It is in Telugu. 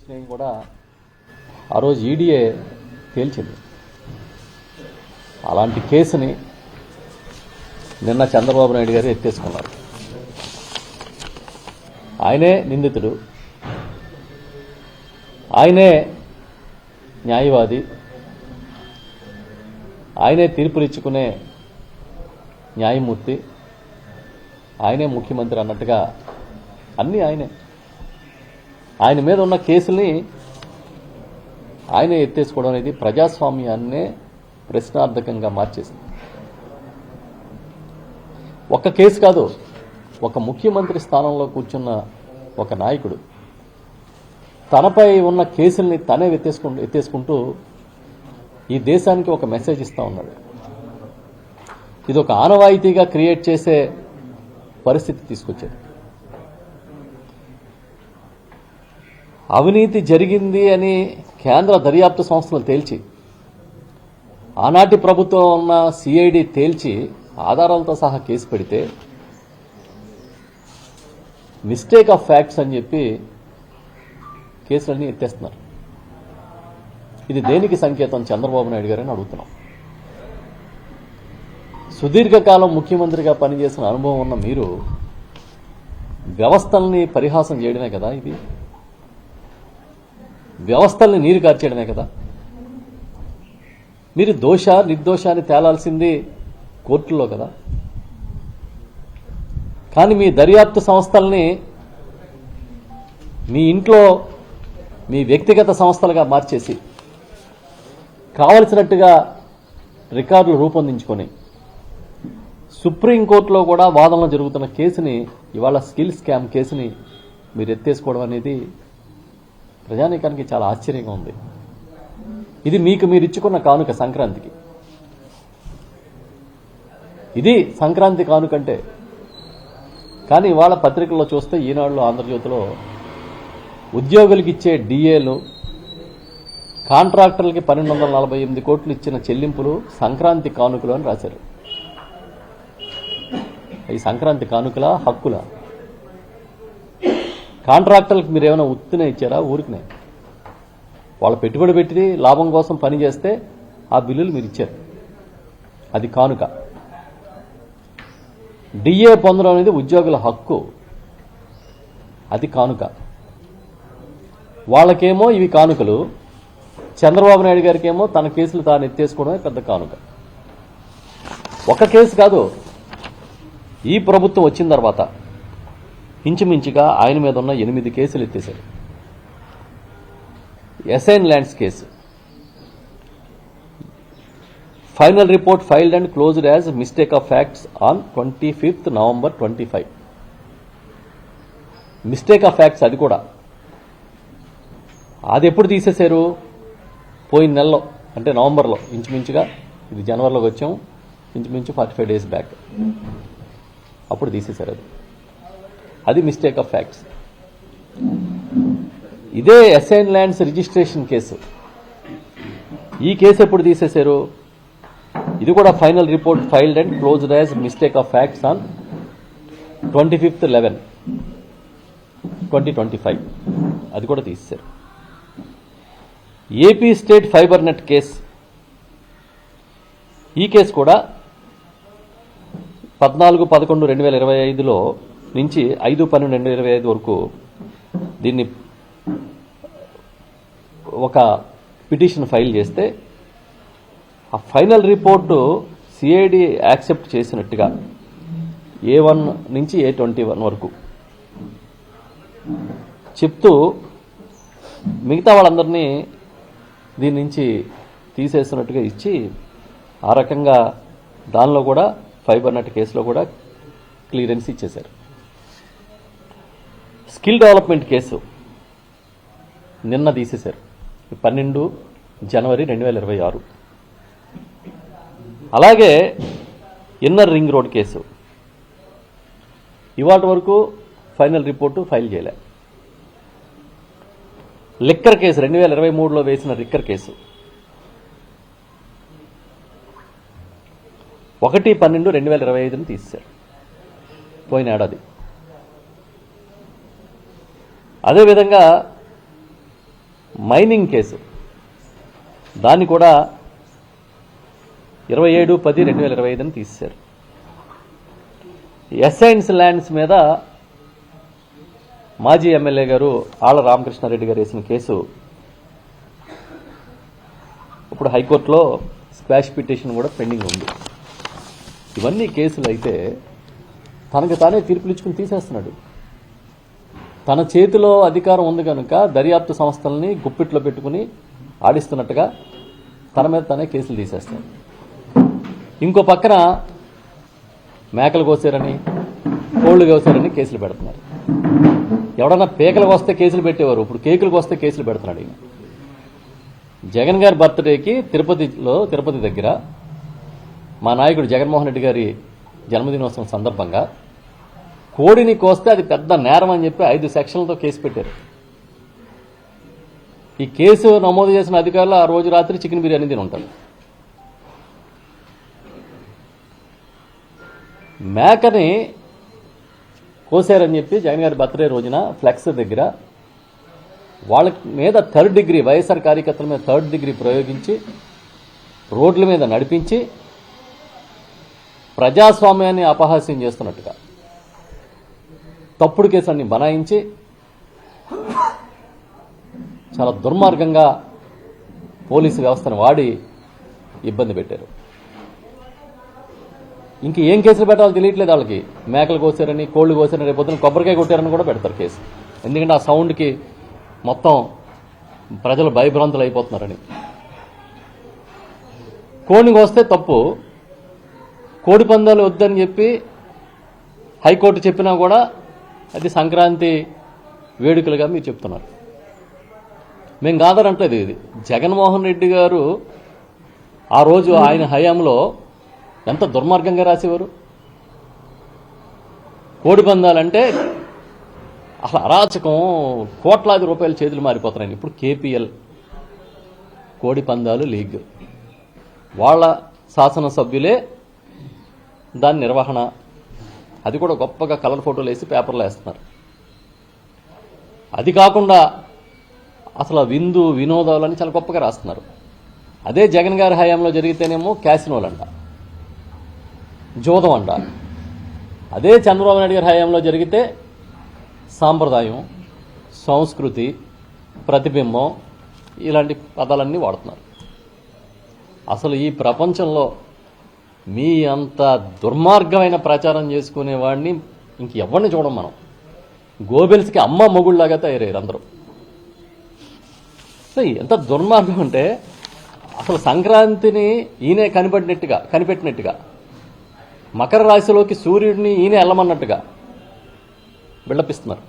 వచ్చినాయి కూడా ఆ రోజు ఈడీఏ తేల్చింది. అలాంటి కేసుని నిన్న చంద్రబాబు నాయుడు గారు ఎత్తేసుకున్నారు. ఆయనే నిందితుడు, ఆయనే న్యాయవాది, ఆయనే తీర్పులిచ్చుకునే న్యాయమూర్తి, ఆయనే ముఖ్యమంత్రి అన్నట్టుగా అన్నీ ఆయనే. ఆయన మీద ఉన్న కేసుల్ని ఆయనే ఎత్తేసుకోవడం అనేది ప్రజాస్వామ్యాన్నే ప్రశ్నార్థకంగా మార్చేసింది. ఒక్క కేసు కాదు, ఒక ముఖ్యమంత్రి స్థానంలో కూర్చున్న ఒక నాయకుడు తనపై ఉన్న కేసుల్ని తనే ఎత్తేసుకుంటూ ఈ దేశానికి ఒక మెసేజ్ ఇస్తా ఉన్నాడు. ఇది ఒక ఆనవాయితీగా క్రియేట్ చేసే పరిస్థితి తీసుకొచ్చారు. అవినీతి జరిగింది అని కేంద్ర దర్యాప్తు సంస్థలు తేల్చి, ఆనాటి ప్రభుత్వం ఉన్న సిఐడి తేల్చి ఆధారాలతో సహా కేసు పెడితే మిస్టేక్ ఆఫ్ ఫ్యాక్ట్స్ అని చెప్పి కేసులన్నీ ఎత్తేస్తున్నారు. ఇది దేనికి సంకేతం చంద్రబాబు నాయుడు గారని అడుగుతున్నాం. సుదీర్ఘకాలం ముఖ్యమంత్రిగా పనిచేసిన అనుభవం ఉన్న మీరు వ్యవస్థల్ని పరిహాసం చేయడమే కదా, ఇది వ్యవస్థల్ని నీరు కార్చేయడమే కదా. మీరు నిర్దోషాన్ని తేలాల్సింది కోర్టుల్లో కదా. కానీ మీ దర్యాప్తు సంస్థల్ని మీ ఇంట్లో మీ వ్యక్తిగత సంస్థలుగా మార్చేసి కావలసినట్టుగా రికార్డులు రూపొందించుకొని సుప్రీంకోర్టులో కూడా వాదనలు జరుగుతున్న కేసుని, ఇవాళ స్కిల్ స్కామ్ కేసుని మీరు ఎత్తేసుకోవడం అనేది ప్రజానీకానికి చాలా ఆశ్చర్యంగా ఉంది. ఇది మీకు మీరు ఇచ్చుకున్న కానుక సంక్రాంతికి. ఇది సంక్రాంతి కానుకంటే. కానీ ఇవాళ పత్రికల్లో చూస్తే ఈనాడులో, ఆంధ్రజ్యోతిలో ఉద్యోగులకు ఇచ్చే డిఏలు, కాంట్రాక్టర్లకి 1248 కోట్లు ఇచ్చిన చెల్లింపులు సంక్రాంతి కానుకలు అని రాశారు. ఈ సంక్రాంతి కానుకలా, హక్కులా? కాంట్రాక్టర్లకు మీరు ఏమైనా ఉత్తినే ఇచ్చారా? ఊరికినే వాళ్ళు పెట్టుబడి పెట్టి లాభం కోసం పనిచేస్తే ఆ బిల్లులు మీరు ఇచ్చారు, అది కానుక. డిఏ పొందడం అనేది ఉద్యోగుల హక్కు, అది కానుక. వాళ్ళకేమో ఇవి కానుకలు, చంద్రబాబు నాయుడు గారికేమో తన కేసులు తాను ఎత్తేసుకోవడమే పెద్ద కానుక. ఒక కేసు కాదు, ఈ ప్రభుత్వం వచ్చిన తర్వాత ఇంచుమించుగా ఆయన మీద ఉన్న 8 కేసులు ఎత్తేశారు. Assigned lands case, final report filed and closed as mistake of facts on 25th November 25. Mistake of facts అది కూడా. అది ఎప్పుడు తీసేశారు? పోయిన నెలలో, అంటే నవంబర్లో. ఇంచుమించుగా ఇది జనవరిలోకి వచ్చాము, ఇంచుమించు 45 days బ్యాక్ అప్పుడు తీసేశారు. అది మిస్టేక్ ఆఫ్ ఫ్యాక్ట్స్. ఇదే ఎస్ఐన్ ల్యాండ్స్ రిజిస్ట్రేషన్ కేసు, ఈ కేసు ఎప్పుడు తీసేశారు? ఇది కూడా final report filed and closed as mistake of facts on 25th 11, 2025. అది కూడా తీసేశారు. AP state fibre net case, ఈ కేసు కూడా 14/11/2025లో నుంచి 5/12/2025 వరకు దీన్ని ఒక పిటిషన్ ఫైల్ చేస్తే ఆ ఫైనల్ రిపోర్టు సిఐడి యాక్సెప్ట్ చేసినట్టుగా A1 నుంచి A21 వరకు చెప్తూ మిగతా వాళ్ళందరినీ దీని నుంచి తీసేస్తున్నట్టుగా ఇచ్చి, ఆ రకంగా దానిలో కూడా ఫైబర్ నెట్ కేసులో కూడా క్లియరెన్స్ ఇచ్చేశారు. స్కిల్ డెవలప్మెంట్ కేసు నిన్న తీసేశారు, 12 జనవరి 2026. అలాగే ఇన్నర్ రింగ్ రోడ్ కేసు ఇవాటి వరకు ఫైనల్ రిపోర్టు ఫైల్ చేయలే. లిక్కర్ కేసు 2023లో వేసిన లిక్కర్ కేసు 1/12/2025 తీశారు, పోయిన ఏడాది. అదేవిధంగా మైనింగ్ కేసు, దాన్ని కూడా 27/10/2025 తీసేశారు. ఎస్ఐన్స్ ల్యాండ్స్ మీద మాజీ ఎమ్మెల్యే గారు ఆళ్ల రామకృష్ణారెడ్డి గారు వేసిన కేసు ఇప్పుడు హైకోర్టులో స్క్వాష్ పిటిషన్ కూడా పెండింగ్ ఉంది. ఇవన్నీ కేసులు అయితే తనకు తానే తీర్పులు ఇచ్చుకుని తీసేస్తున్నాడు. తన చేతిలో అధికారం ఉంది కనుక దర్యాప్తు సంస్థల్ని గుప్పిట్లో పెట్టుకుని ఆడిస్తున్నట్టుగా తన మీద తనే కేసులు తీసేస్తాడు. ఇంకో పక్కన మేకలు కోసారని, కోళ్లు కోసారని కేసులు పెడుతున్నారు. ఎవడన్నా పేకలకు వస్తే కేసులు పెట్టేవారు, ఇప్పుడు కేకులకు వస్తే కేసులు పెడుతున్నాడు. ఈయన జగన్ గారి బర్త్డేకి తిరుపతి దగ్గర మా నాయకుడు జగన్మోహన్ రెడ్డి గారి జన్మదినోత్సవం సందర్భంగా కోడిని కోస్తే అది పెద్ద నేరం అని చెప్పి 5 సెక్షన్లతో కేసు పెట్టారు. ఈ కేసు నమోదు చేసిన అధికారులు ఆ రోజు రాత్రి చికెన్ బిర్యానీ తిని ఉంటారు. మేకని కోసారని చెప్పి జగన్ గారి బర్త్డే రోజున ఫ్లెక్స్ దగ్గర వాళ్ళ మీద 3rd డిగ్రీ, వైఎస్ఆర్ కార్యకర్తల మీద 3rd డిగ్రీ ప్రయోగించి రోడ్ల మీద నడిపించి ప్రజాస్వామ్యాన్ని అపహాస్యం చేస్తున్నట్టుగా తప్పుడు కేసులన్నీ బనాయించి చాలా దుర్మార్గంగా పోలీసు వ్యవస్థను వాడి ఇబ్బంది పెట్టారు. ఇంక ఏం కేసులు పెట్టాలో తెలియట్లేదు వాళ్ళకి. మేకలు కోసారని, కోళ్లు కోసారని, రేపు పొద్దున కొబ్బరికాయ కొట్టారని కూడా పెడతారు కేసు. ఎందుకంటే ఆ సౌండ్కి మొత్తం ప్రజలు భయభ్రాంతులు అయిపోతున్నారని. కోడిని కోస్తే తప్పు, కోడి పందాలు వద్దని చెప్పి హైకోర్టు చెప్పినా కూడా అది సంక్రాంతి వేడుకలుగా మీరు చెప్తున్నారు. మేము కాదనట్లేదు. ఇది జగన్మోహన్ రెడ్డి గారు ఆ రోజు ఆయన హయాంలో ఎంత దుర్మార్గంగా రాసేవారు. కోడి పందాలంటే అసలు అరాచకం, కోట్లాది రూపాయల చేతులు మారిపోతున్నాయి. ఇప్పుడు కేపీఎల్ కోడి పందాలు లీగ్ వాళ్ళ శాసనసభ్యులే దాని నిర్వహణ, అది కూడా గొప్పగా కలర్ ఫోటోలు వేసి పేపర్లో వేస్తున్నారు. అది కాకుండా అసలు విందు వినోదాలని చాలా గొప్పగా రాస్తున్నారు. అదే జగన్ గారి హయాంలో జరిగితేనేమో క్యాసినోలంట, జోదం అంట. అదే చంద్రబాబు నాయుడు గారి హయాంలో జరిగితే సాంప్రదాయం, సంస్కృతి, ప్రతిబింబం ఇలాంటి పదాలన్నీ వాడుతున్నారు. అసలు ఈ ప్రపంచంలో మీ అంత దుర్మార్గమైన ప్రచారం చేసుకునేవాడిని ఇంకెవరిని చూడం మనం. గోబెల్స్కి అమ్మ మొగుళ్లాగా తయారయ్యారు అందరూ. ఎంత దుర్మార్గం అంటే అసలు సంక్రాంతిని ఈయనే కనిపెట్టినట్టుగా, మకర రాశిలోకి సూర్యుడిని ఈయనే వెళ్ళమన్నట్టుగా బిళ్ళపిస్తున్నారు.